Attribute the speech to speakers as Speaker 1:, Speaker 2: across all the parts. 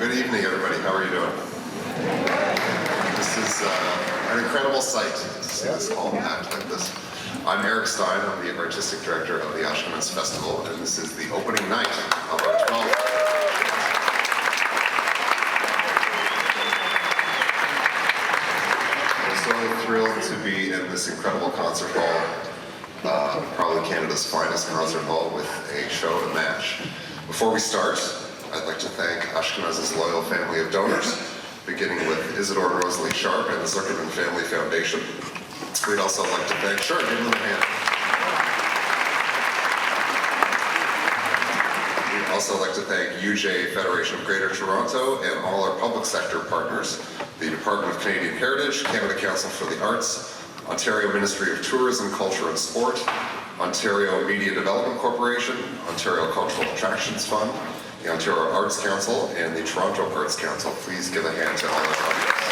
Speaker 1: Good evening, everybody. How are you doing? This is an incredible sight to see this hall packed like this. I'm Eric Stein. I'm the Artistic Director of the Ashkenaz Festival, and this is the opening night of our 12th. We're so thrilled to be in this incredible concert hall, probably Canada's finest concert hall, with a show to match. Before we start, I'd like to thank Ashkenaz's loyal family of donors, beginning with Isidore and Rosalie Sharp and the Zuckerman Family Foundation. We'd also like to thank, sure, give them a hand. We'd also like to thank UJ Federation of Greater Toronto and all our public sector partners, the Department of Canadian Heritage, Canada Council for the Arts, Ontario Ministry of Tourism, Culture and Sport, Ontario Media Development Corporation, Ontario Cultural Attractions Fund, the Ontario Arts Council, and the Toronto Arts Council. Please give a hand to all our audience.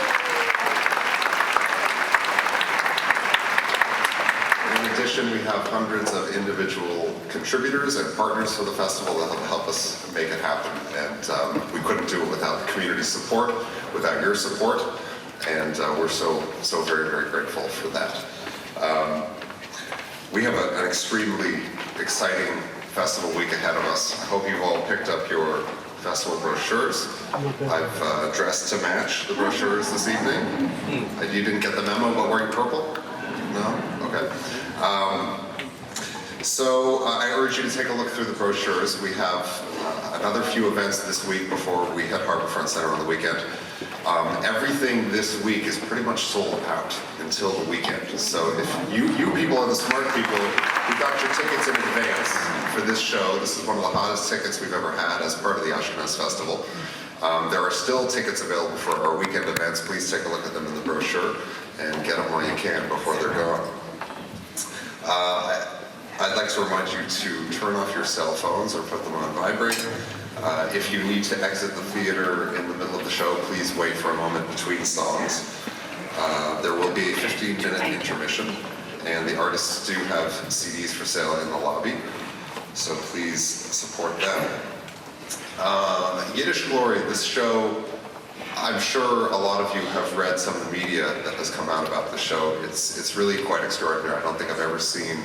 Speaker 1: In addition, we have hundreds of individual contributors and partners for the festival that help us make it happen. And we couldn't do it without the community support, without your support, and we're so very, very grateful for that. We have an extremely exciting festival week ahead of us. I hope you've all picked up your festival brochures. I've dressed to match the brochures this evening. You didn't get the memo about wearing purple? No? Okay. So I urge you to take a look through the brochures. We have another few events this week before we hit Harbourfront Centre on the weekend. Everything this week is pretty much sold out until the weekend. So if you people are the smart people who got your tickets in advance for this show, this is one of the hottest tickets we've ever had as part of the Ashkenaz Festival. There are still tickets available for our weekend events. Please take a look at them in the brochure and get them while you can before they're gone. I'd like to remind you to turn off your cell phones or put them on vibrate. If you need to exit the theater in the middle of the show, please wait for a moment between songs. There will be a 15-minute intermission, and the artists do have CDs for sale in the lobby, so please support them. Yiddish Glory, this show, I'm sure a lot of you have read some of the media that has come out about the show. It's really quite extraordinary. I don't think I've ever seen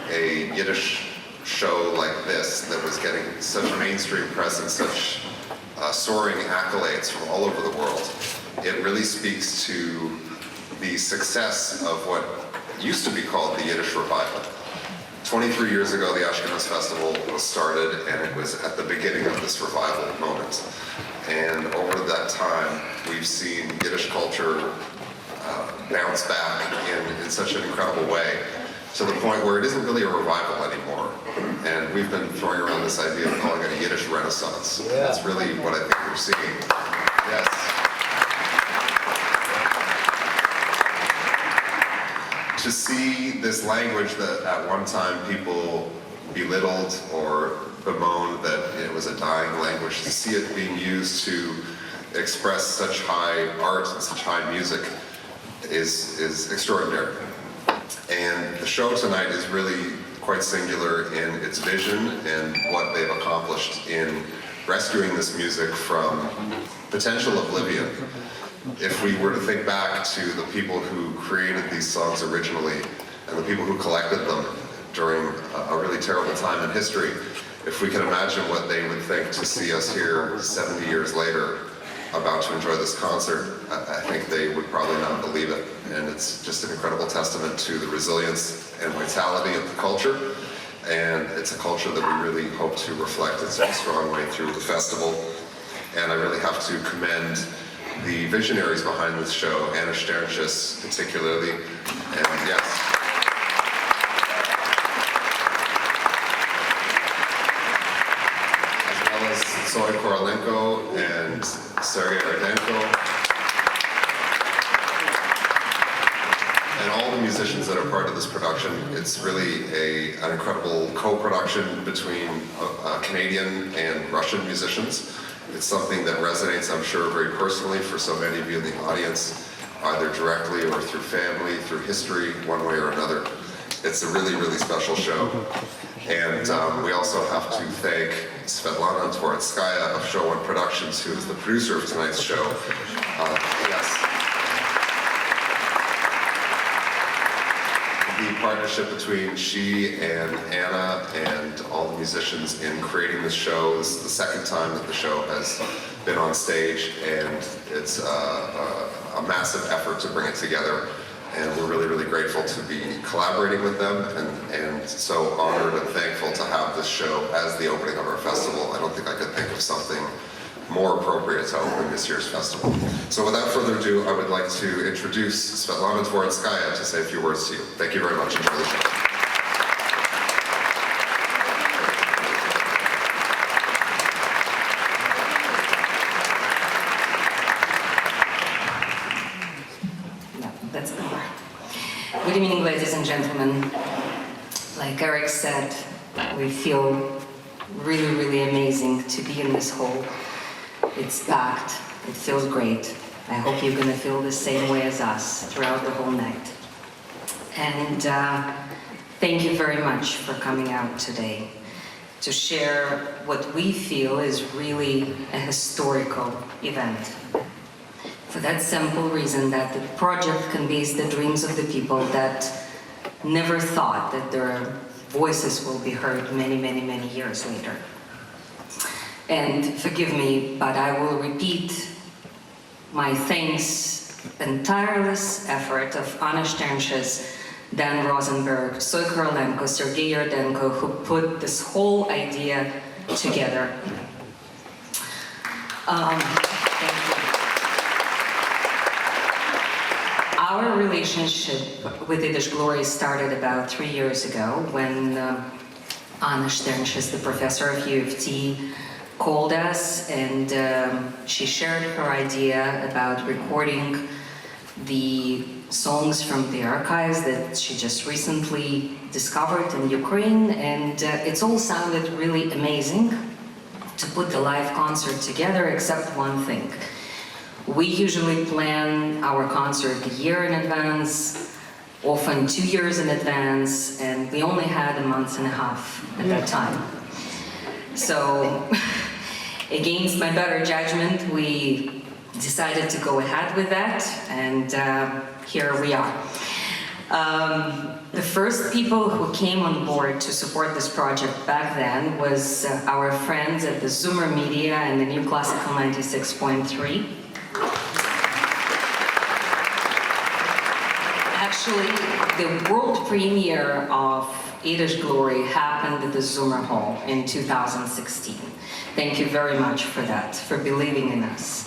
Speaker 1: a Yiddish show like this that was getting such mainstream presence, such soaring accolades from all over the world. It really speaks to the success of what used to be called the Yiddish Revival. 23 years ago, the Ashkenaz Festival was started, and it was at the beginning of this revival moment. And over that time, we've seen Yiddish culture bounce back in such an incredible way, to the point where it isn't really a revival anymore. And we've been throwing around this idea of calling it a Yiddish Renaissance. Yeah. That's really what I think we're seeing. Yes. To see this language that at one time people belittled or bemoaned that it was a dying language, to see it being used to express such high art and such high music is extraordinary. And the show tonight is really quite singular in its vision and what they've accomplished in rescuing this music from potential oblivion. If we were to think back to the people who created these songs originally and the people who collected them during a really terrible time in history, if we can imagine what they would think to see us here 70 years later about to enjoy this concert, I think they would probably not believe it. And it's just an incredible testament to the resilience and vitality of the culture. And it's a culture that we really hope to reflect in such a strong way through the festival. And I really have to commend the visionaries behind this show, Anna Sternschus particularly, and yes. As well as Zoe Korolenko and Sergei Rudenko. And all the musicians that are part of this production. It's really an incredible co-production between Canadian and Russian musicians. It's something that resonates, I'm sure, very personally for so many of you in the audience, either directly or through family, through history, one way or another. It's a really, really special show. And we also have to thank Svetlana Tvoretskaya of ShowOne Productions, who is the producer of tonight's show. Yes. The partnership between she and Anna and all the musicians in creating this show is the second time that the show has been on stage, and it's a massive effort to bring it together. And we're really, really grateful to be collaborating with them, and so honored and thankful to have this show as the opening of our festival. I don't think I could think of something more appropriate to open this year's festival. So without further ado, I would like to introduce Svetlana Tvoretskaya to say a few words to you. Thank you very much. Enjoy the show.
Speaker 2: Good evening, ladies and gentlemen. Like Eric said, we feel really, really amazing to be in this hall. It's packed. It feels great. I hope you're going to feel the same way as us throughout the whole night. And thank you very much for coming out today to share what we feel is really a historical event. For that simple reason that the project conveys the dreams of the people that never thought that their voices will be heard many, many, many years later. And forgive me, but I will repeat my thanks and tireless effort of Anna Sternches, Dan Rosenberg, Soy Korolenko, Sergei Yardenko, who put this whole idea together. Thank you. Our relationship with Yiddish Glory started about 3 years ago when Anna Sternches, the professor of U of T, called us, and she shared her idea about recording the songs from the archives that she just recently discovered in Ukraine, and it's all sounded really amazing to put the live concert together, except one thing. We usually plan our concert a year in advance, often 2 years in advance, and we only had a month and a half at that time. So, against my better judgment, we decided to go ahead with that, and here we are. The first people who came on board to support this project back then was our friends at the Zoomer Media and the New Classical 96.3. Actually, the world premiere of Yiddish Glory happened at the Zoomer Hall in 2016. Thank you very much for that, for believing in us.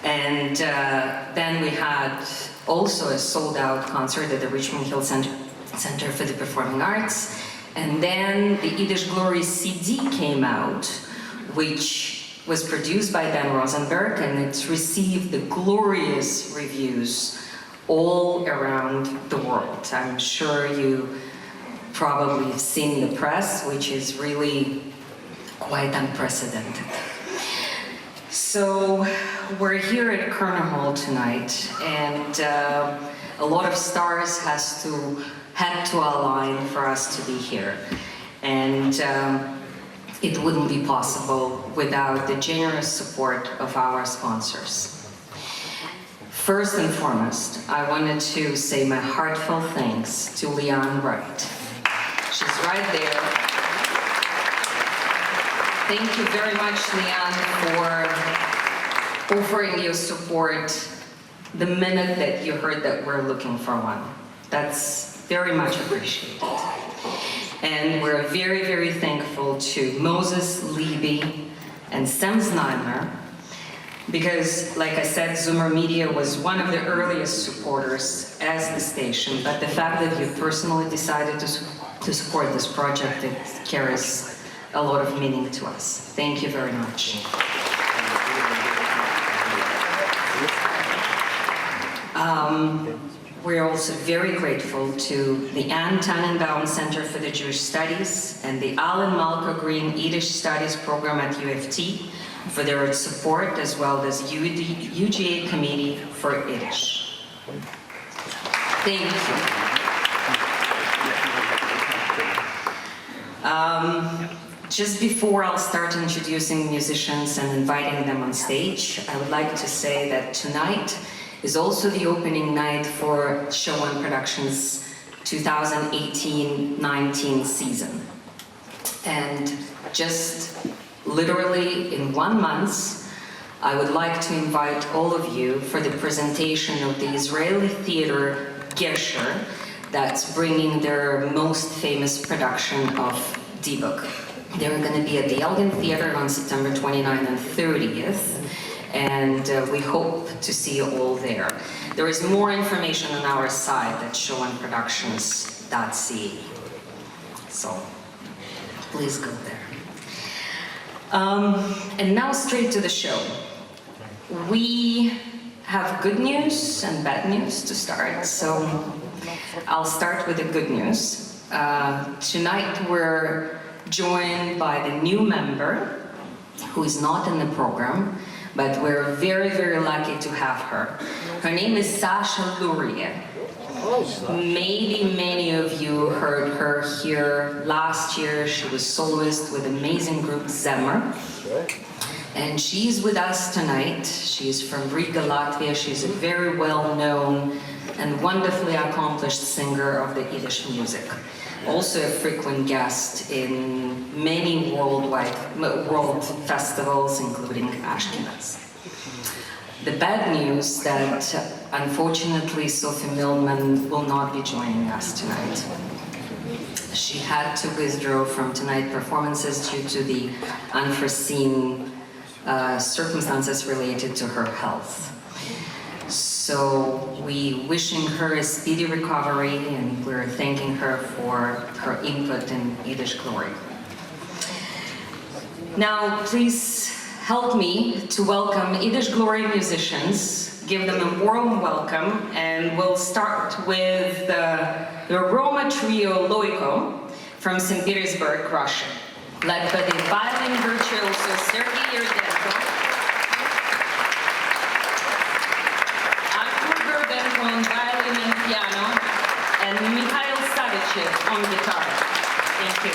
Speaker 2: And then we had also a sold-out concert at the Richmond Hill Center for the Performing Arts. And then the Yiddish Glory CD came out, which was produced by Dan Rosenberg, and it's received the glorious reviews all around the world. I'm sure you probably have seen the press, which is really quite unprecedented. So we're here at Kerner Hall tonight, and a lot of stars had to align for us to be here. And it wouldn't be possible without the generous support of our sponsors. First and foremost, I wanted to say my heartfelt thanks to Leanne Wright. She's right there. Thank you very much, Leanne, for offering your support the minute that you heard that we're looking for one. That's very much appreciated. And we're very, very thankful to Moses Levy and Sam Znaimer, because, like I said, Zoomer Media was one of the earliest supporters as the station, but the fact that you personally decided to support this project, it carries a lot of meaning to us. Thank you very much. We're also very grateful to the Ann Tannenbaum Center for the Jewish Studies and the Alan Malka Green Yiddish Studies program at U of T for their support, as well as UGA Committee for Yiddish. Thank you. Just before I'll start introducing musicians and inviting them on stage, I would like to say that tonight is also the opening night for ShowOne Production's 2018-19 season. And just literally in 1 month, I would like to invite all of you for the presentation of the Israeli theater Gesher that's bringing their most famous production of D-Book. They're going to be at the Elgin Theater on September 29th and 30th, and we hope to see you all there. There is more information on our site at ShowOneProductions.ca. So please go there. And now straight to the show. We have good news and bad news to start, so I'll start with the good news. Tonight we're joined by the new member who is not in the program, but we're very, very lucky to have her. Her name is Sasha Lurie. Maybe many of you heard her here last year. She was soloist with amazing group Zemmer. And she's with us tonight. She's from Riga, Latvia. She's a very well-known and wonderfully accomplished singer of the Yiddish music. Also a frequent guest in many world festivals, including Ashkenaz. The bad news that unfortunately Sophie Millman will not be joining us tonight. She had to withdraw from tonight's performances due to the unforeseen circumstances related to her health. So we wishing her a speedy recovery, and we're thanking her for her input in Yiddish Glory. Now, please help me to welcome Yiddish Glory musicians, give them a warm welcome, and we'll start with the Roma trio Loiko from St. Petersburg, Russia, led by the violin virtuoso Sergei Yerdenko, on violin and piano, and Mikhail Savichev on guitar. Thank you.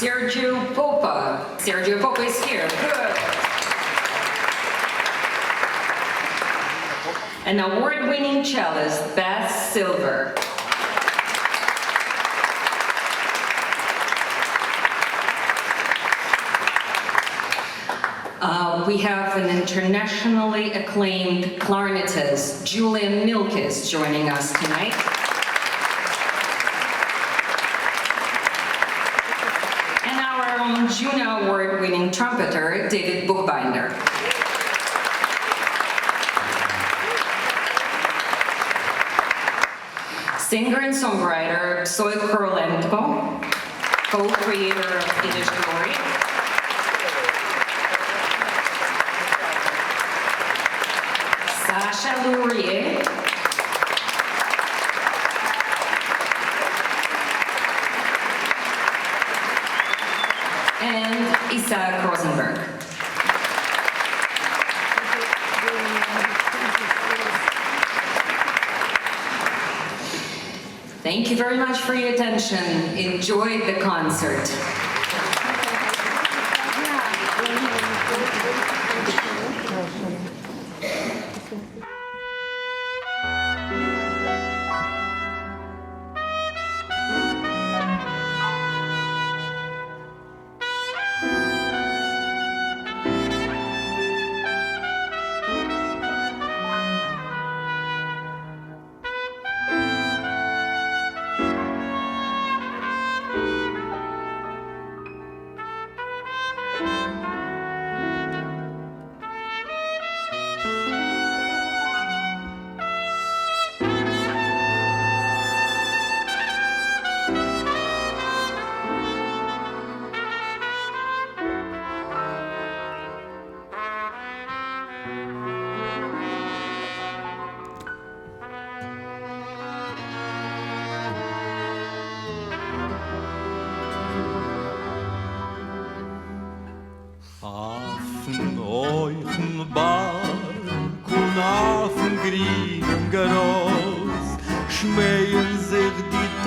Speaker 2: Sergio Popa. Sergio Popa is here. Good. An award-winning cellist, Beth Silver. We have an internationally acclaimed clarinetist, Julian Milkis, joining us tonight. And our own Juno Award-winning trumpeter, David Buchbinder. Singer and songwriter, Soy Korolenko, co-creator of Yiddish Glory. Sasha Lurie, and Isaac Rosenberg. Thank you very much for your attention. Enjoy the concert.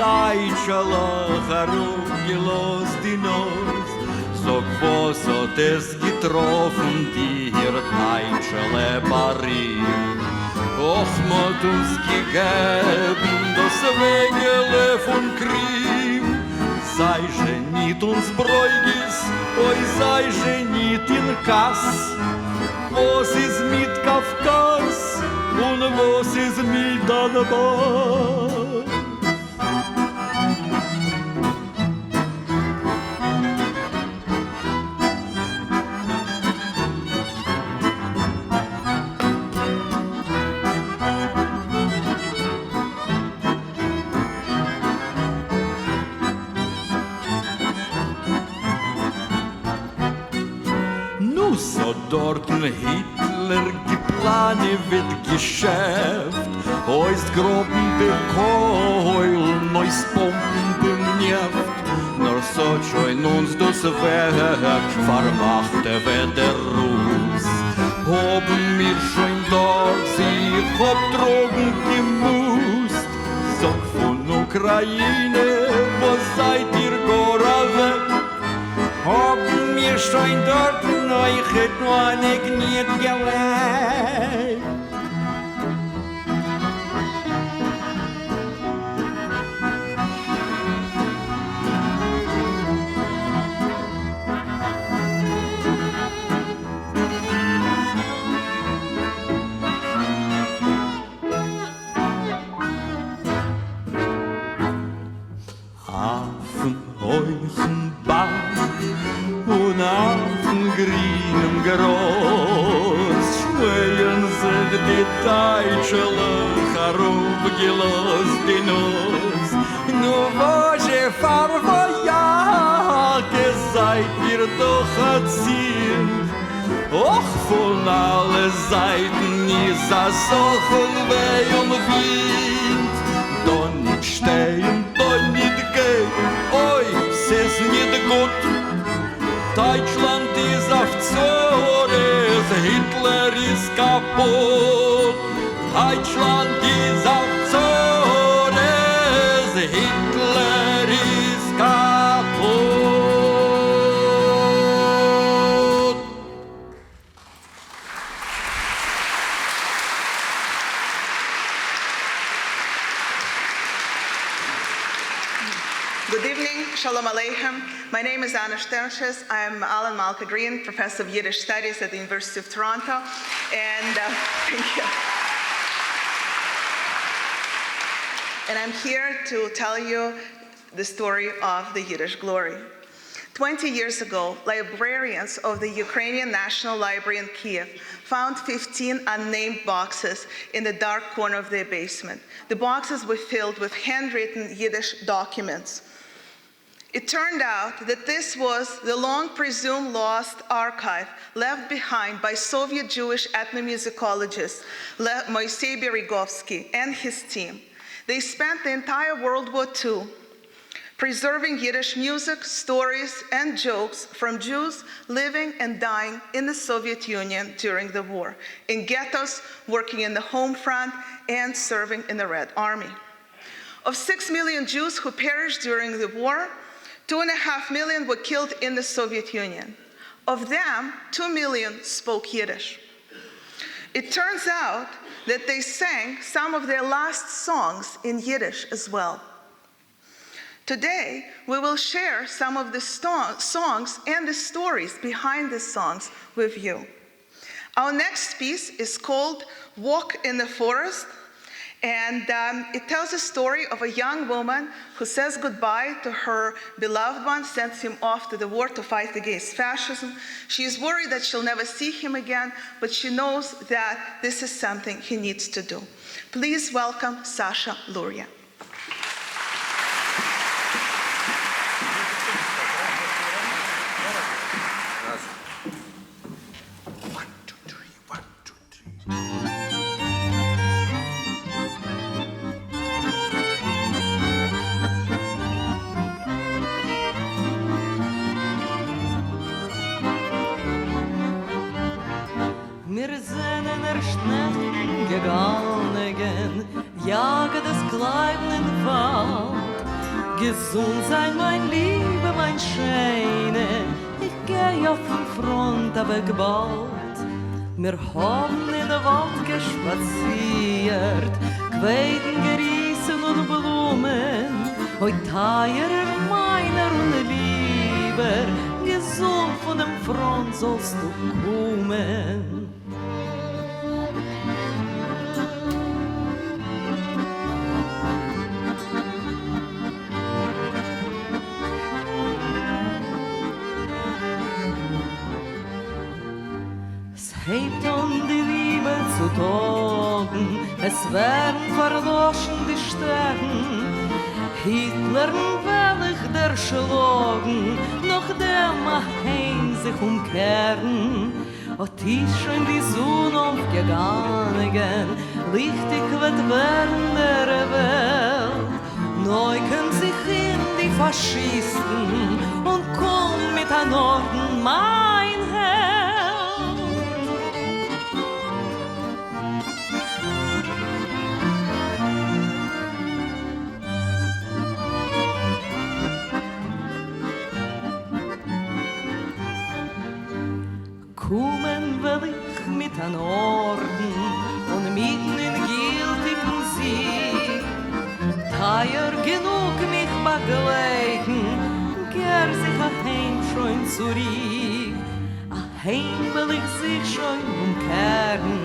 Speaker 3: Teitschele herumgelost die Nuss. Sag, was hat es getroffen, dir Teitschele Barim? Och, hat uns gegeben, das Wegele von Krim. Sei genit uns Bräugis, oi sei genit in Kass. Was ist mit Kafkas und was ist mit Donnerbach? So dorten Hitler geplane wird Geschäft. Oist groben bekeul, neus Pompen bemneft. Nur so schoin uns das Werk vermachte wird der Ruß. Hoben mir schon dort sich ob Drogen gemusst. So von Ukraine, wo seid ihr gora weg? Haben mir schon dort euch nur nicht gelebt. Auf euch Bach und auf dem grünen Gras schwellen sich die Teitschele herumgelost die Nuss. Nur wo sie verwojage seid ihr doch erzielt. Och, von allen Seiten ist das solchen Weh und Wind. Da nicht stehen, da nicht gehen, oi, es ist nicht gut. Deutschland ist auf Zores, Hitler ist kaputt. Deutschland ist auf Zores, Hitler ist kaputt.
Speaker 4: Good evening, Shalom Aleichem. My name is Anna Sternsches. I'm Alan Malka Green, Professor of Yiddish Studies at the University of Toronto. And thank you. And I'm here to tell you the story of the Yiddish Glory. 20 years ago, librarians of the Ukrainian National Library in Kiev found 15 unnamed boxes in the dark corner of their basement. The boxes were filled with handwritten Yiddish documents. It turned out that this was the long presumed lost archive left behind by Soviet Jewish ethnomusicologist Moisei Beregovsky and his team. They spent the entire World War II preserving Yiddish music, stories, and jokes from Jews living and dying in the Soviet Union during the war, in ghettos, working in the home front, and serving in the Red Army. Of 6 million Jews who perished during the war, 2.5 million were killed in the Soviet Union. Of them, 2 million spoke Yiddish. It turns out that they sang some of their last songs in Yiddish as well. Today, we will share some of the songs and the stories behind the songs with you. Our next piece is called Walk in the Forest, and it tells a story of a young woman who says goodbye to her beloved one, sends him off to the war to fight against fascism. She is worried that she'll never see him again, but she knows that this is something he needs to do. Please welcome Sasha Luria.
Speaker 5: Gegangen, jagen das Kleid in den Wald. Gesund sein, mein Liebe, mein Schöne, ich geh auf den Front, aber bald. Wir haben in der Wald gespaziert, Quäden gerissen und Blumen, heut teurer meiner und lieber, gesund von dem Front sollst du kommen. Hebt an die Liebe zu Tagen, es werden verloschen die Sterne. Hitler will ich der schlagen, noch dem heim sich umkehren. Hat ist schon die Sonne aufgegangen, lichtig wird werden der Welt. Neuken sich in die Faschisten und komm mit an Norden, mein Herr. Kommen will ich mit an Orden und mitten in gültigen Sieg. Teuer genug mich begleiten, gär sich a heim schon zurück. A heim will ich sich schon umkehren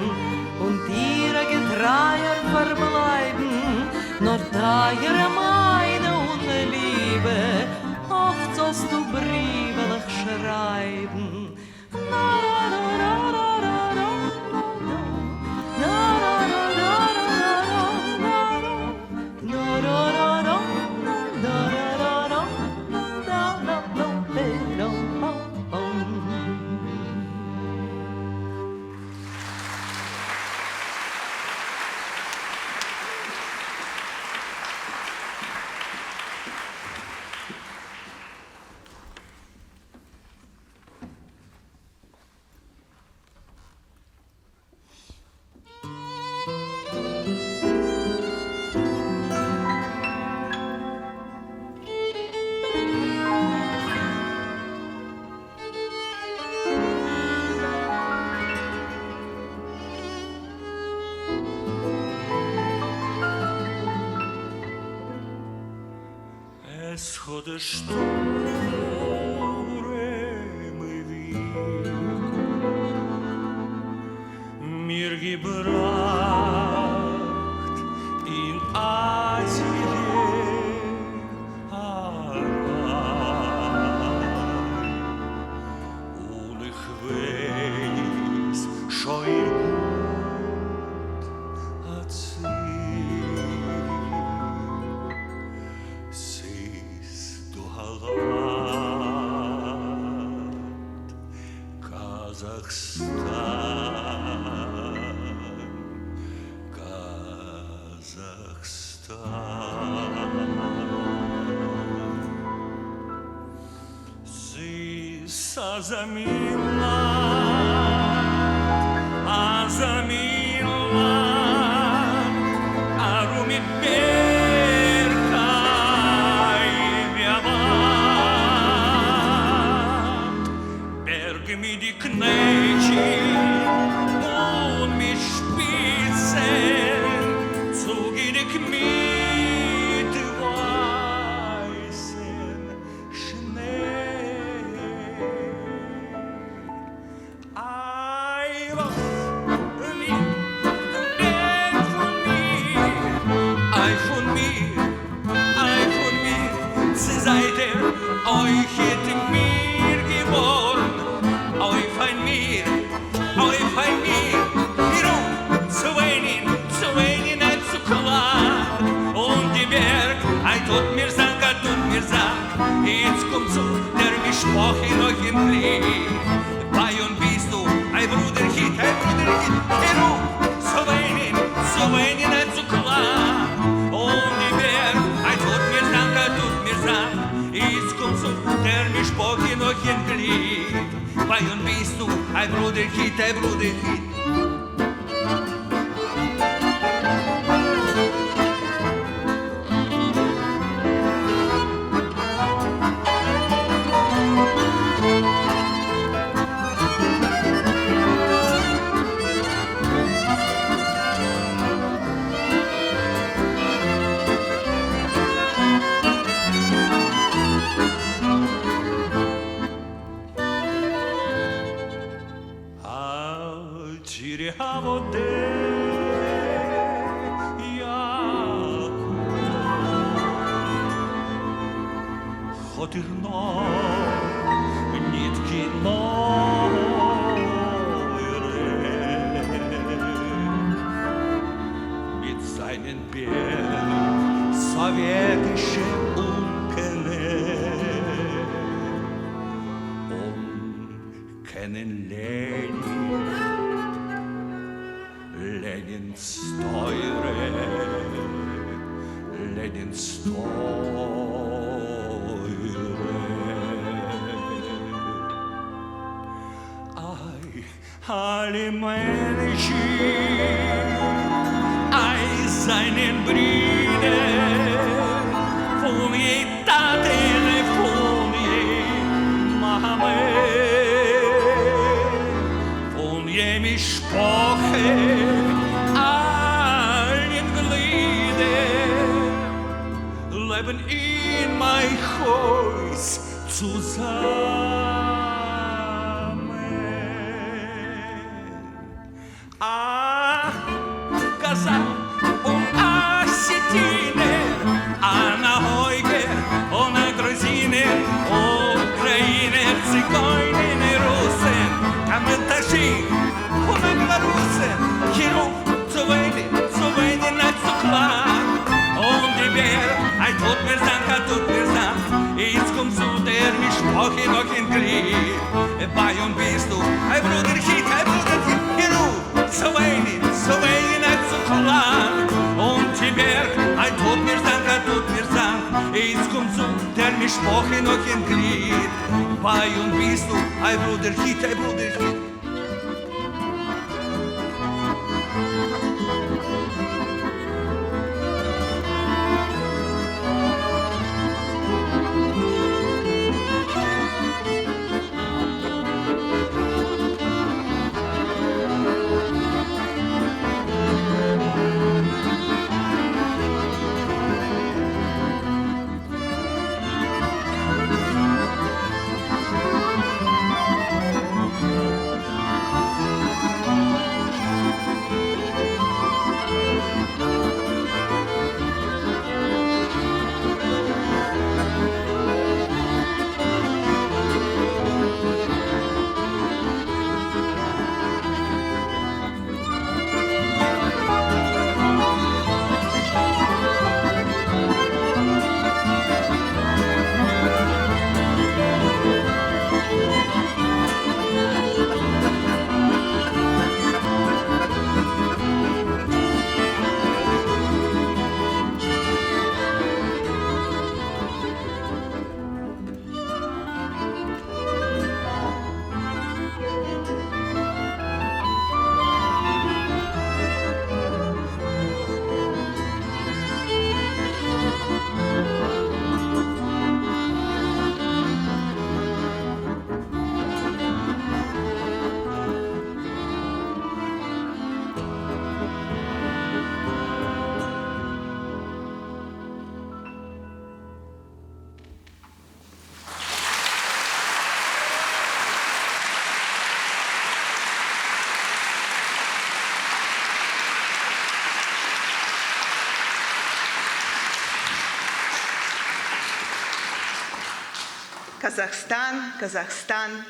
Speaker 5: und ihre Getreier verbleiben. Nur teuer meine ohne Liebe, oft sollst du brieflich schreiben.
Speaker 3: de Sturm mir gebracht in Asien und ich weiß schon hat Azamila, arumi berkai viavat, berg mi di Knechi und mi Spitzen, zugin ich mit weißen Schnee. Euch hätte mir geboren, euch ein mir, zu wenig, nicht zu klar. Und die Berg, tut mir sang, jetzt kommt so der Mischpoch in euch im Blick. Bei und bist du, ein Bruderchen, zu wenig, nicht zu klar. Und die Berg, tut mir sang, jetzt kommt so der Mischpoch in euch im Blick. Bei und bist du, ein Bruderchen. Kotirno, nitki mit seinen Bären sowjetische Unkene und kennen Lenins teure, Lenins alle Menschen, seinen Brüder, von je Tate, von je Mama, von je Mischpoche, allen Gliedern, leben in mein Haus zusammen. Mischpoche noch in Glied. Bei und bist du, ein Bruder Hit, hier ruf, so wenig nicht so klar. Und die Berg, ein tut mir sang, jetzt kommt so der Mischpoche noch in Glied. Bei und bist du, ein Bruder Hit,
Speaker 4: Kazakhstan.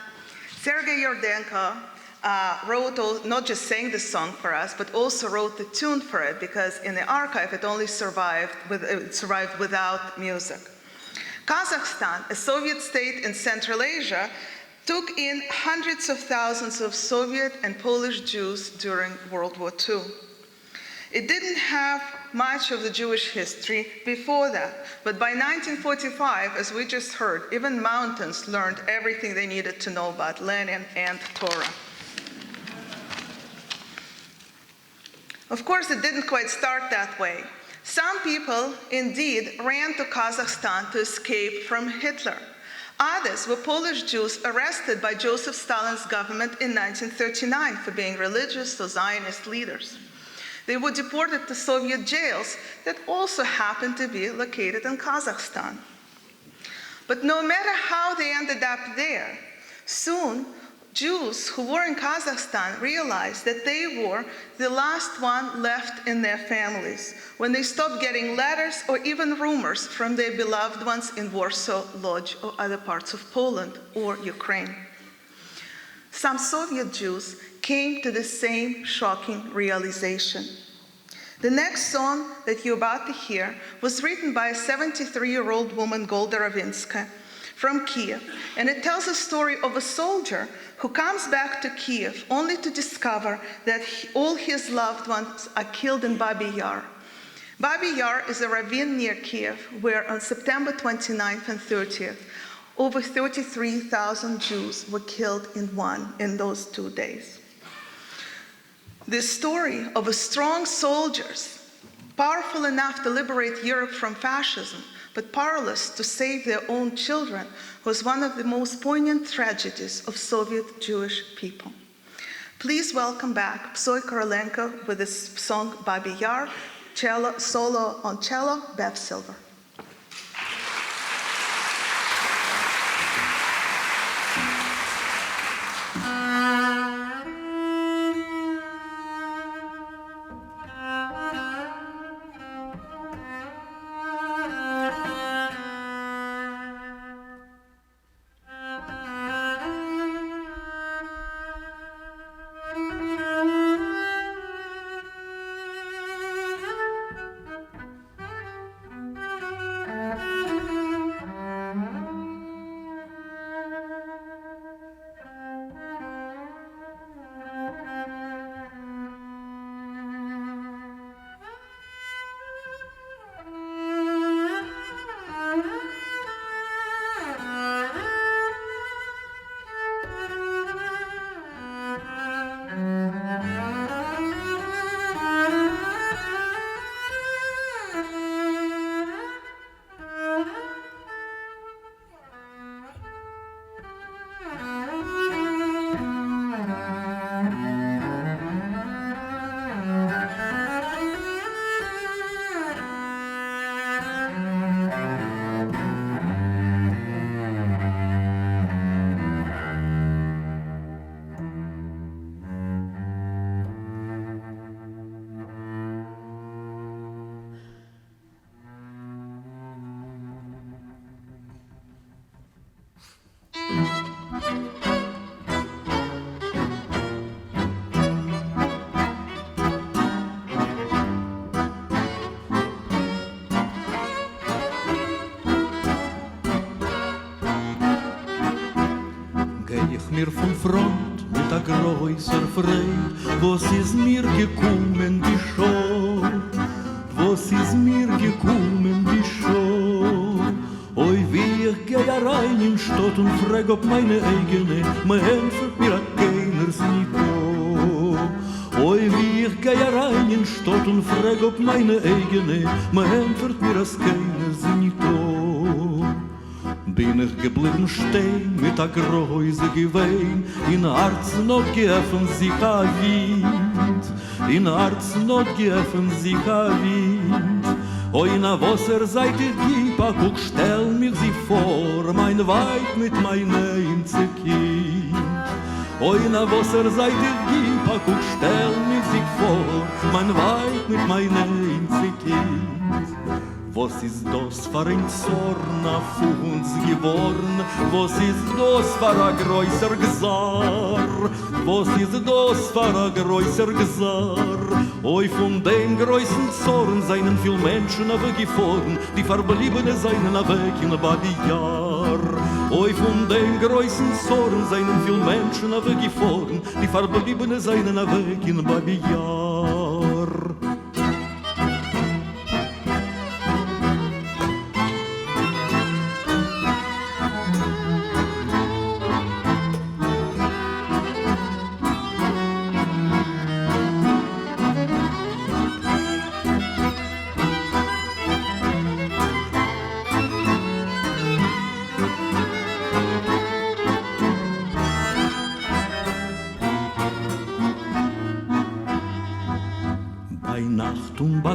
Speaker 4: Sergei Yordenko not just sang the song for us, but also wrote the tune for it, because in the archive it only survived without music. Kazakhstan, a Soviet state in Central Asia, took in hundreds of thousands of Soviet and Polish Jews during World War II. It didn't have much of the Jewish history before that, but by 1945, as we just heard, even mountains learned everything they needed to know about Lenin and Torah. Of course, it didn't quite start that way. Some people, indeed, ran to Kazakhstan to escape from Hitler. Others were Polish Jews arrested by Joseph Stalin's government in 1939 for being religious or Zionist leaders. They were deported to Soviet jails that also happened to be located in Kazakhstan. But no matter how they ended up there, soon Jews who were in Kazakhstan realized that they were the last one left in their families when they stopped getting letters or even rumors from their beloved ones in Warsaw, Lodz, or other parts of Poland or Ukraine. Some Soviet Jews came to the same shocking realization. The next song that you're about to hear was written by a 73-year-old woman, Golda Ravinska, from Kiev, and it tells a story of a soldier who comes back to Kiev only to discover that all his loved ones are killed in Babi Yar. Babi Yar is a ravine near Kiev where on September 29th and 30th, over 33,000 Jews were killed in those 2 days. This story of a strong soldiers, powerful enough to liberate Europe from fascism, but powerless to save their own children, was one of the most poignant tragedies of Soviet Jewish people. Please welcome back Psoy Korolenko with his song Babi Yar, solo on cello, Bev Silver.
Speaker 6: Mir vom Front mit a größer Freude, was ist mir gekommen, die Schuld, was ist mir gekommen, die Schuld. Oi, wie ich geh rein in Stadt und frag ob meine eigene, mein helft mir a keiners nicht da. Oi, wie ich geh rein in Stadt und frag ob meine eigene, mein helft mir a keiners nicht da. Bin ich geblieben stehen mit der Größe gewehen, in Herzen noch geöffnet sich ein Wind, in Herzen noch geöffnet sich ein Wind. Oi, na Wasserseite gib, a guck, stell mir sie vor, mein Weib mit meinem Einzelkind. Oi, na Wasserseite gib, a guck, stell mir sie vor, mein Weib mit meinem Einzelkind. Was ist das für ein Zorn auf uns geworden? Was ist das für ein größer Gesar? Was ist das für ein größer Gesar? Oi, von dem größten Zorn seien viel Menschen weggefahren, die Verbliebene seien weg in Babi Yar. Oi, von dem größten Zorn seien viel Menschen weggefahren, die Verbliebene seien weg in Babi Yar.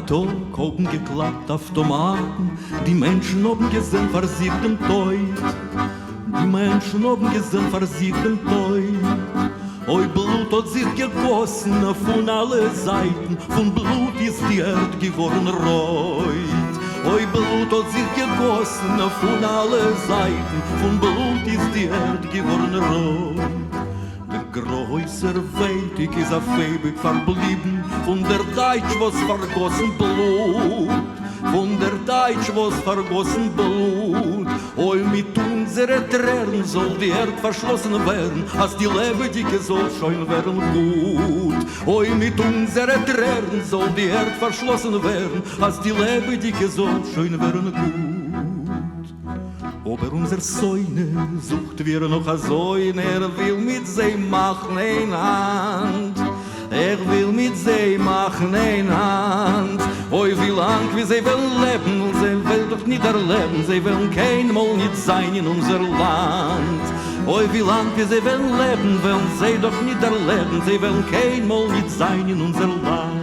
Speaker 6: Tag haben geklappt Automaten, die Menschen haben gesehen versiegten Teut, die Menschen haben gesehen versiegten Teut. Oi, Blut hat sich gegossen von alle Seiten, von Blut ist die Erde geworden reut. Oi, Blut hat sich gegossen von alle Seiten, von Blut ist die Erde geworden reut. Der größer Weitig ist auf ewig verblieben, von der Deutsch, was vergossen Blut. Von der Deutsch, was vergossen Blut. Oi, mit unsere Tränen soll die Erde verschlossen werden, als die Lebendige soll schon werden gut. Oi, mit unsere Tränen soll die Erde verschlossen werden, als die Lebendige soll schon werden gut. Aber unser Säune sucht wir noch a Säune, will mit sie machen ein Hand. Will mit sie machen ein Hand. Oi, wie lang wie sie will leben, sie will doch nicht erleben, sie will keinmal nicht sein in unser Land. Oi, wie lang wie sie will leben, will sie doch nicht erleben, sie will keinmal nicht sein in unser Land.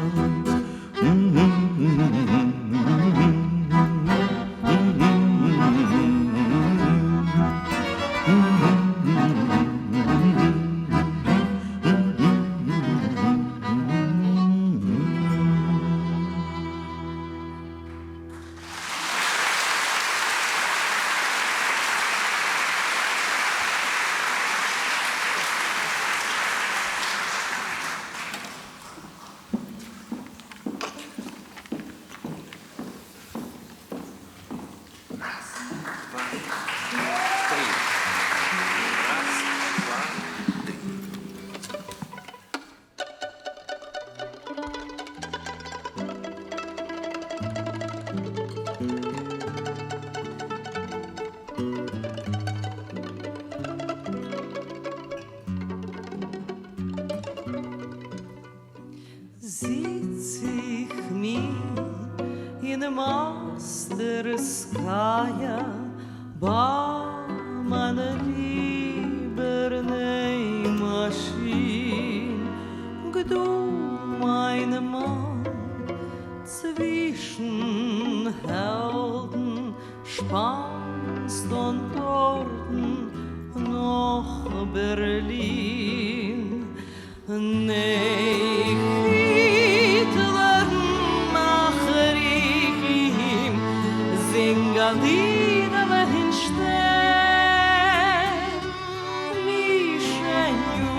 Speaker 5: Sitz ich mir in der Masterskaya, ba meine lieberne Maschine, du meine Mann zwischen Helden spannst und Orden noch Berlin. Nee, Hitler mache ich ihm, sing an Lieder in Stern. Wie schön du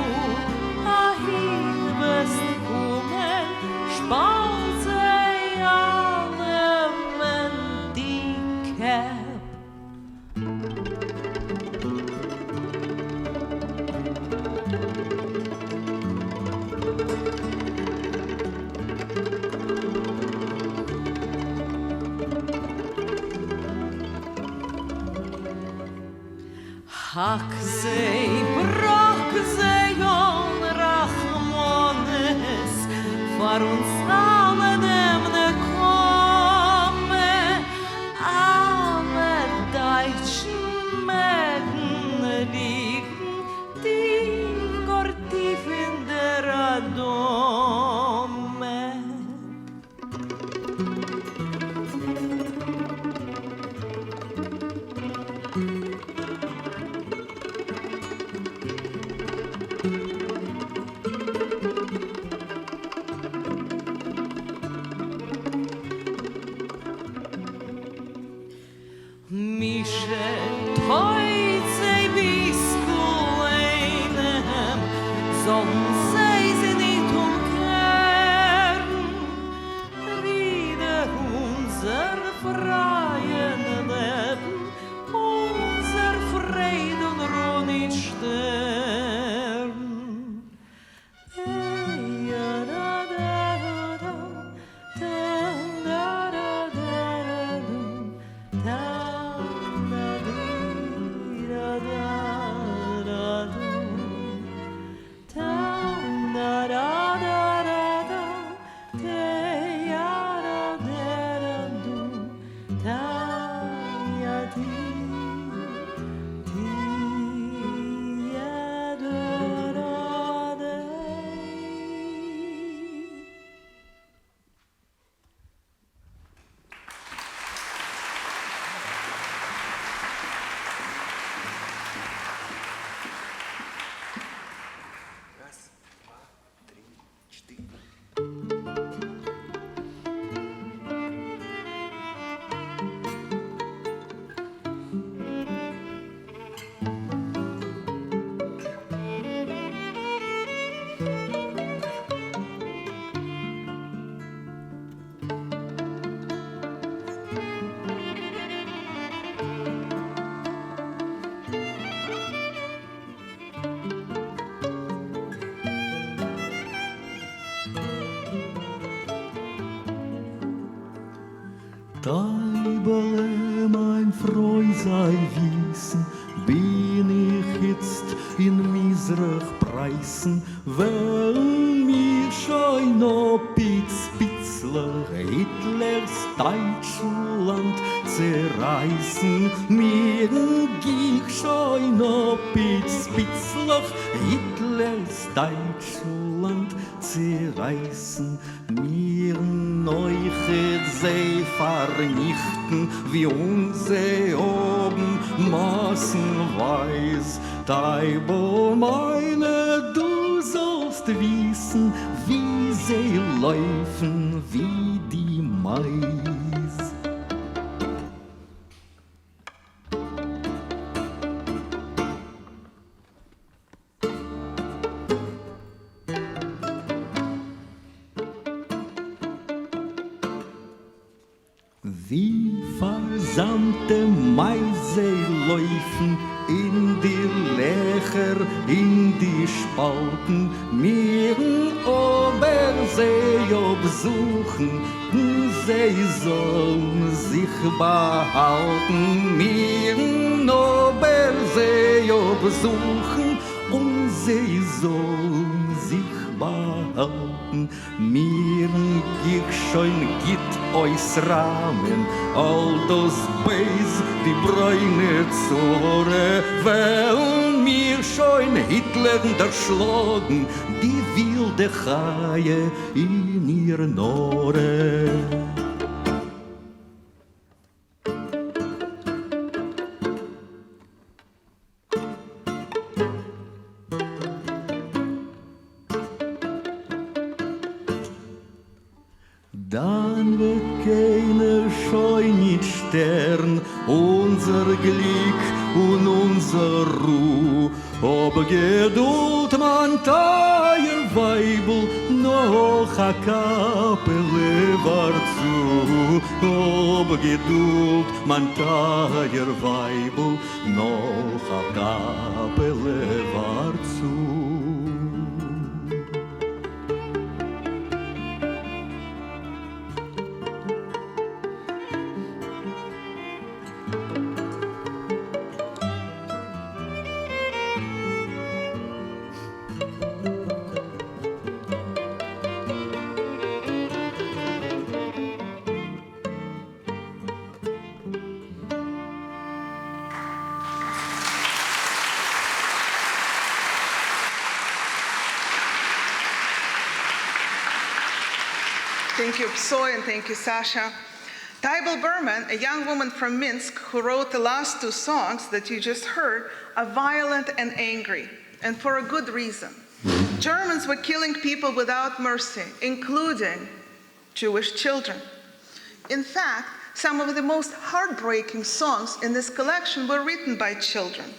Speaker 5: ahin wirst kommen, spart sie alle Mendicke. Hak sei, brach sei on Rachmones, vor uns alle nemne komme, alle deutschen Mäden liegen, tief, gott tief in der Adome. Mische Teutze bis Kuleinem, sonst sei sie nicht umkehren, wieder unser freien Leben, unser Fried und Ruhe nicht sterben. Da
Speaker 6: Teibele, mein Freu sei wissen, bin ich jetzt in Misrach preisen, weil mir schon noch Pitzler Hitlers Deutschland zerreißen. Mir ging schon noch Pitzler Hitlers Deutschland zerreißen. Mir neuchet sie vernichten, wie unsere oben massenweis. Teibel meine, du sollst wissen, wie sie laufen, wie die Mais. Wie versammte Meise laufen in die Löcher, in die Spalten, mir'n Obersee obsuchen, sie sollen sich behalten, mir'n Obersee obsuchen, und sie sollen sich behalten. Mir'n gich schon git eus Rahmen, all das Beis, die bräune Zore, weil mir schon Hitler erschlagen, die wilde Chaie in ihr Nore. Dann wird keiner scheu nicht stern, unser Glück und unser Ruh. Ob Geduld man teuer Weibel, noch a Kapelle war zu. Ob Geduld man teuer Weibel, noch a Kapelle war zu.
Speaker 4: Thank you, Psoy, and thank you, Sasha. Teibel Berman, a young woman from Minsk who wrote the last two songs that you just heard, are violent and angry, and for a good reason. Germans were killing people without mercy, including Jewish children. In fact, some of the most heartbreaking songs in this collection were written by children.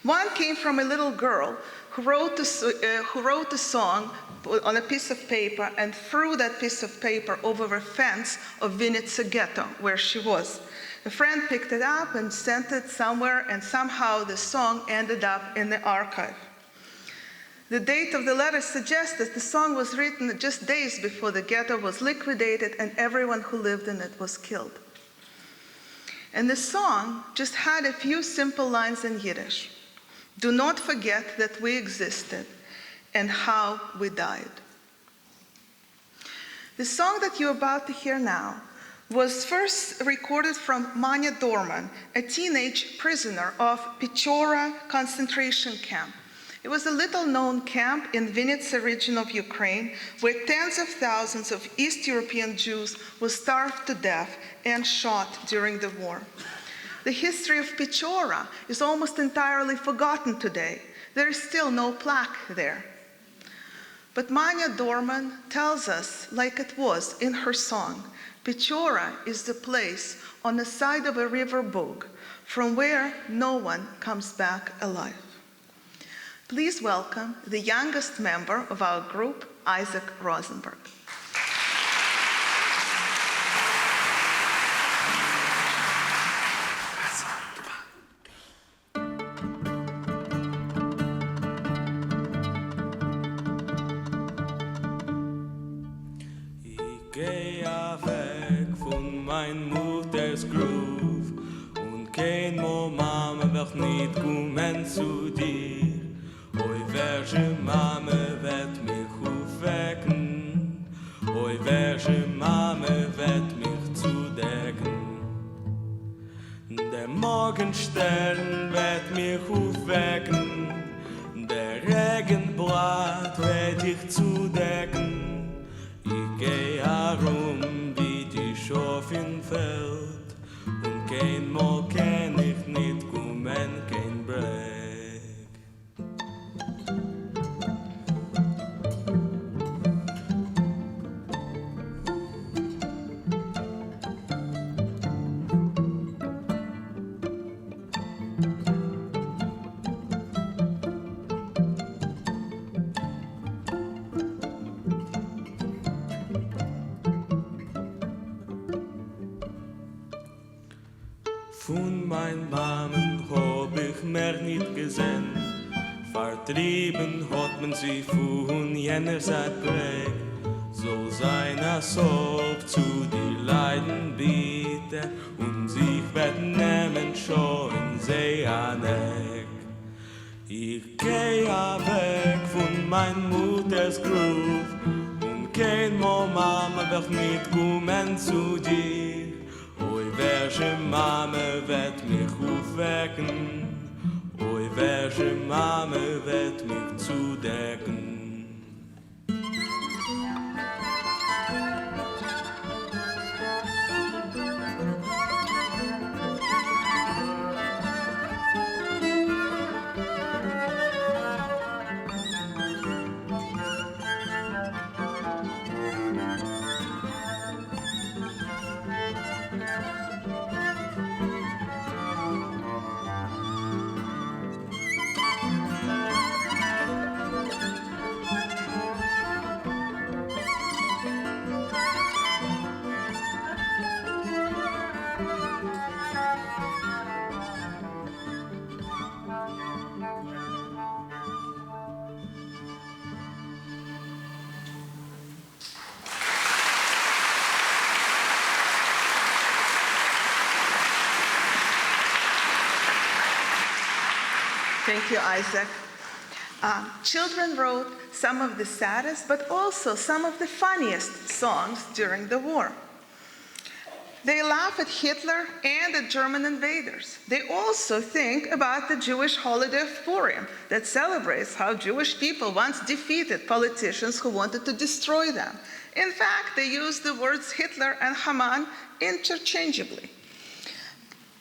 Speaker 4: One came from a little girl who wrote a song on a piece of paper and threw that piece of paper over a fence of Vinnytsia ghetto where she was. A friend picked it up and sent it somewhere, and somehow the song ended up in the archive. The date of the letter suggests that the song was written just days before the ghetto was liquidated and everyone who lived in it was killed. And the song just had a few simple lines in Yiddish. Do not forget that we existed and how we died. The song that you're about to hear now was first recorded from Manya Dorman, a teenage prisoner of Pechora concentration camp. It was a little-known camp in Vinnytsia region of Ukraine where tens of thousands of East European Jews were starved to death and shot during the war. The history of Pechora is almost entirely forgotten today. There is still no plaque there. But Manya Dorman tells us, like it was in her song, Pechora is the place on the side of a river Bug from where no one comes back alive. Please welcome the youngest member of our group, Isaac Rosenberg.
Speaker 3: Geh ja weg von mein es Groove und kein Mo Mama wird nicht kommen zu dir. Oi, welche Mama wird mich aufwecken? Oi, welche Mama wird mich zudecken? Der Morgenstern wird mich aufwecken, der Regenblatt wird dich zudecken. Ich geh herum wie die Schaf im Feld und kein Mal kann ich nicht kommen, kein Break. Von mein Mamen hab ich mehr nicht gesehen. Vertrieben hat man sie von jener Zeit präg. So sein als ob zu die Leiden bitte und sich wird nehmen schon sie an Eck. Ich geh weg von mein Mutters Groove und kein Mo Mama wird nicht kommen zu dir. Oi, welche Mama wird mich aufwecken? Oi, welche Mama wird mich zudecken?
Speaker 4: Thank you, Isaac. Children wrote some of the saddest, but also some of the funniest songs during the war. They laugh at Hitler and at German invaders. They also think about the Jewish holiday of Purim that celebrates how Jewish people once defeated politicians who wanted to destroy them. In fact, they use the words Hitler and Haman interchangeably.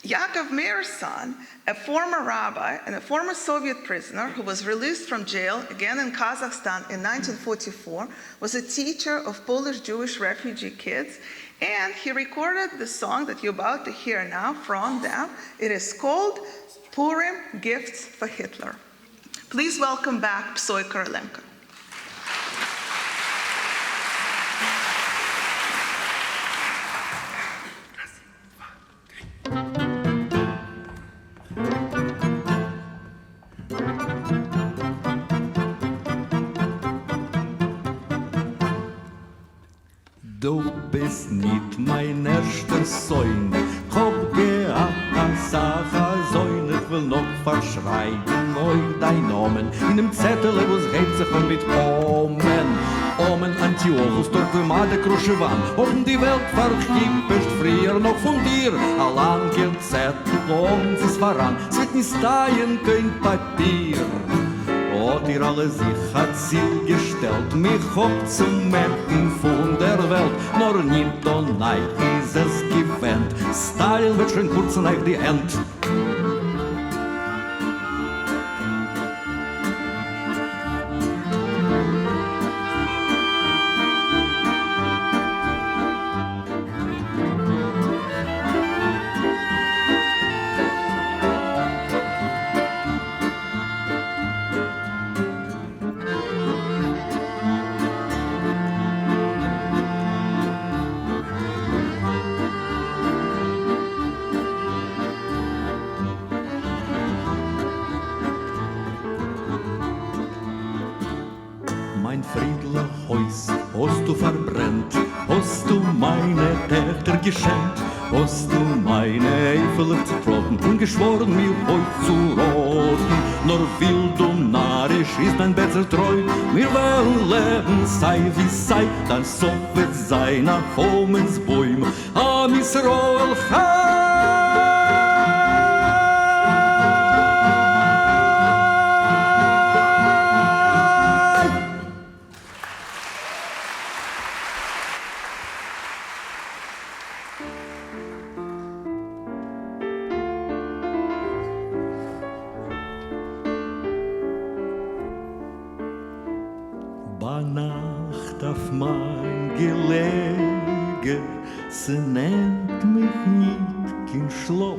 Speaker 4: Yaakov Meir's son, a former rabbi and a former Soviet prisoner who was released from jail again in Kazakhstan in 1944, was a teacher of Polish Jewish refugee kids, and he recorded the song that you're about to hear now from them. It is called Purim Gifts for Hitler. Please welcome back Psoy Korolenko.
Speaker 6: Du bist nicht mein erster Sohn, hab gehabt a Sache Sohn, ich will noch verschreiben euch dein Namen, in dem Zettel, wo's reibt sich mit Omen. Omen Antiochus, dort wie Made Kruschewan, haben die Welt verkippt, früher noch von dir, a langer Zettel, uns ist voran, es wird nicht stehen, kein Papier. Hat ihr alle sich hat Ziel gestellt, mich hoch zum Merken von der Welt, nur nicht und nein ist es gewähnt, Style wird schon kurz nach die End. Mein friedler Haus hast du verbrennt, hast du meine Tächter geschenkt, hast du meine Eifel zertroffen und geschworen, mir heut zu roten. Nur wild und narrisch ist dein Bett zertreu, wir wollen leben, sei wie sei, dann so wird sein nach Homens Bäume, am Israel Nacht auf mein Gelege, sie nennt mich nicht kein Schlaf.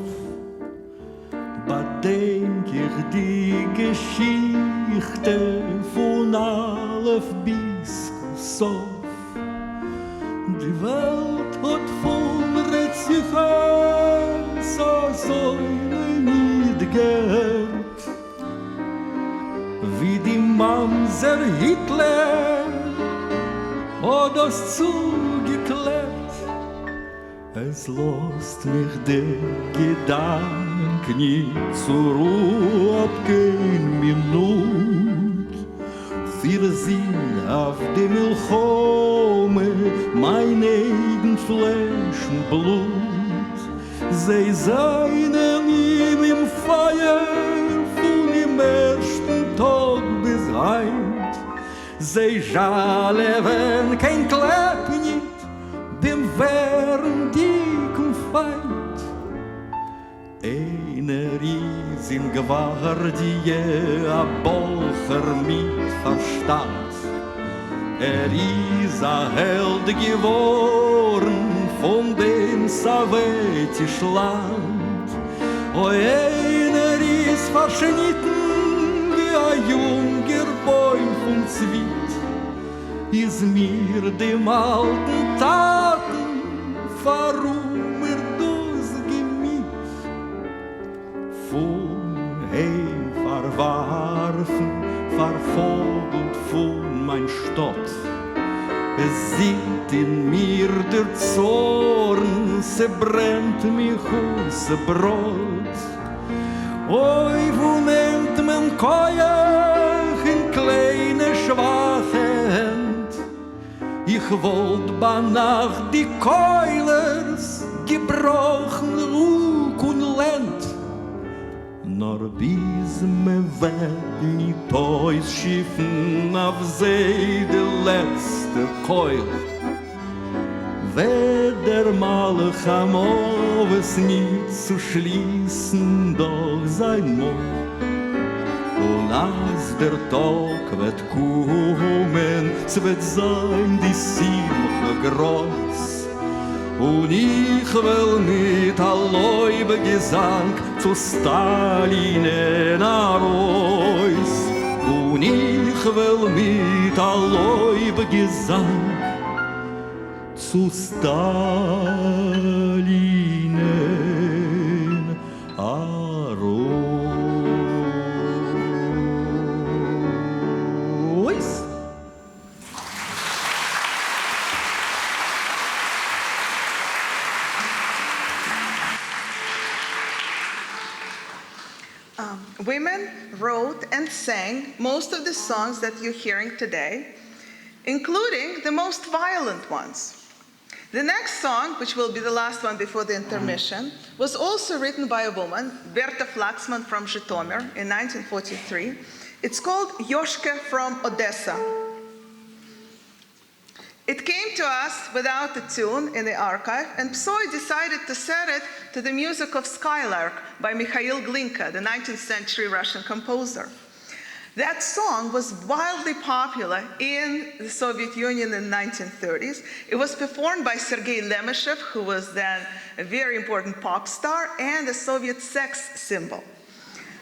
Speaker 6: Bedenk ich die Geschichte von Alef bis Sof. Die Welt hat von Retzigkeit so Säule nicht gehört, wie die Mamser Hitler hat das zugeklebt. Es lässt mich der Gedanke nie zur Ruhe ab kein Minut. Wir sind auf dem Milchome, mein eigen Fleisch und Blut. Sie seien ihm im Feuer von dem ersten Tag bis heint. Sie schalewen kein Klepp nicht, dem wären dick und feind. Einer ist in Gwardie, a Bolcher mit Verstand. Ist a Held geworden von dem sowjetischen Land. Oh, einer ist verschnitten wie a junger Bäum von Zwiet. Ist mir dem alten Taten, warum das gemiet. Von heim verwarfen, vervogelt von mein Stott. Es singt in mir der Zorn, se brennt mich se Brot. Oi, wo nimmt man Koyach in kleine schwache Hand? Ich wollt bei Nacht die Keulers gebrochen Ruck und Lend. Nor bis me wird nicht ausschiffen auf See der letzte Keul. Weder Malach am Oves nicht zu schließen durch sein Mund. Und als der Tag wird kommen, es wird sein die Simche groß. Und ich will mit allem Gesang zu Stalin in Arois. Und ich will mit allem Gesang zu Stalin in Arois.
Speaker 4: Women wrote and sang most of the songs that you're hearing today, including the most violent ones. The next song, which will be the last one before the intermission, was also written by a woman, Berta Flaxman from Zhytomyr in 1943. It's called Yoshke from Odessa. It came to us without a tune in the archive, and Psoy decided to set it to the music of Skylark by Mikhail Glinka, the 19th century Russian composer. That song was wildly popular in the Soviet Union in the 1930s. It was performed by Sergei Lemeshev, who was then a very important pop star and a Soviet sex symbol.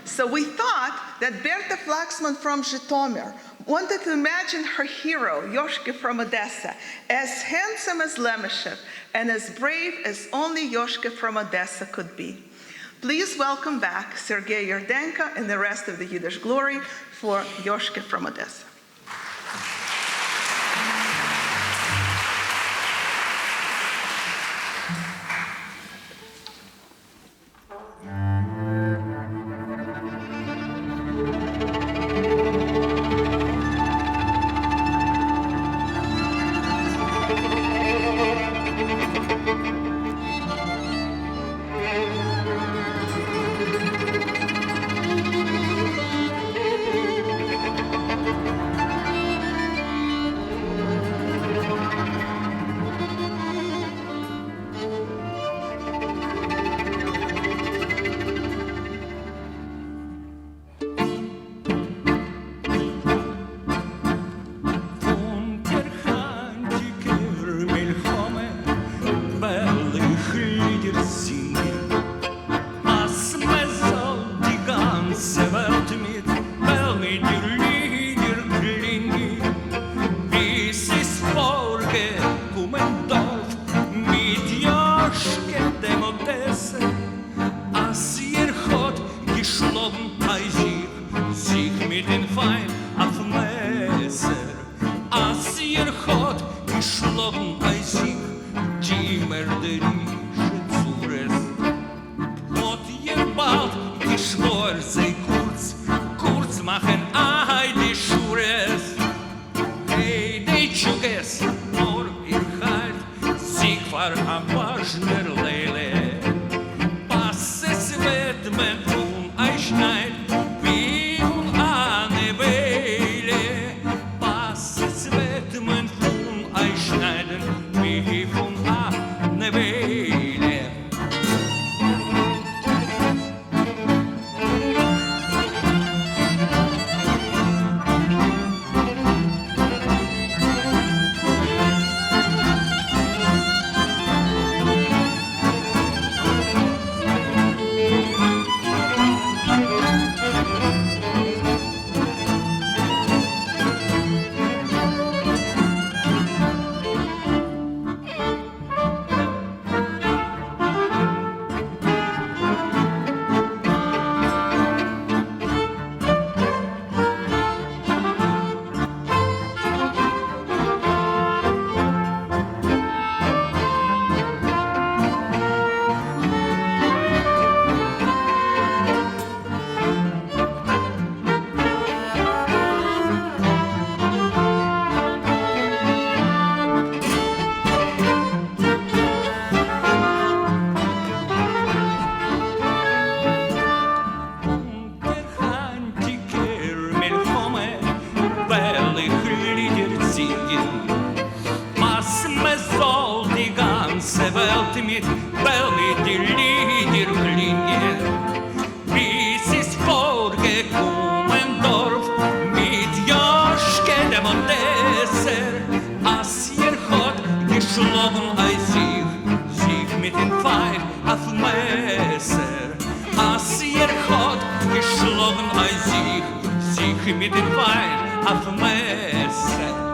Speaker 4: So we thought that Berta Flaxman from Zhytomyr wanted to imagine her hero, Yoshke from Odessa, as handsome as Lemeshev and as brave as only Yoshke from Odessa could be. Please welcome back Sergei Yerdenko and the rest of the Yiddish Glory for Yoshke from Odessa.
Speaker 6: Oi,
Speaker 3: geschlagen bei sich mit den Feind auf Messer. Als ihr hat geschlagen bei sich, die mörderische Zures. Hat ihr bald geschwor, sei kurz machen, die Schures. Hey, die Tschuges, nur ihr halt, sich war am Waschner Leile. Was es wird, wenn von euch schneid, wie von eine Weile. Was es wird, wenn von euch schneiden, wie von eine Weile. Welt mit die Lieder klingen. Bis ist vorgekommen Dorf mit Joschke dem Odesser. Als ihr hat geschlagen sich mit dem Pfeil auf Messer. Als ihr hat geschlagen sich mit dem Pfeil auf Messer.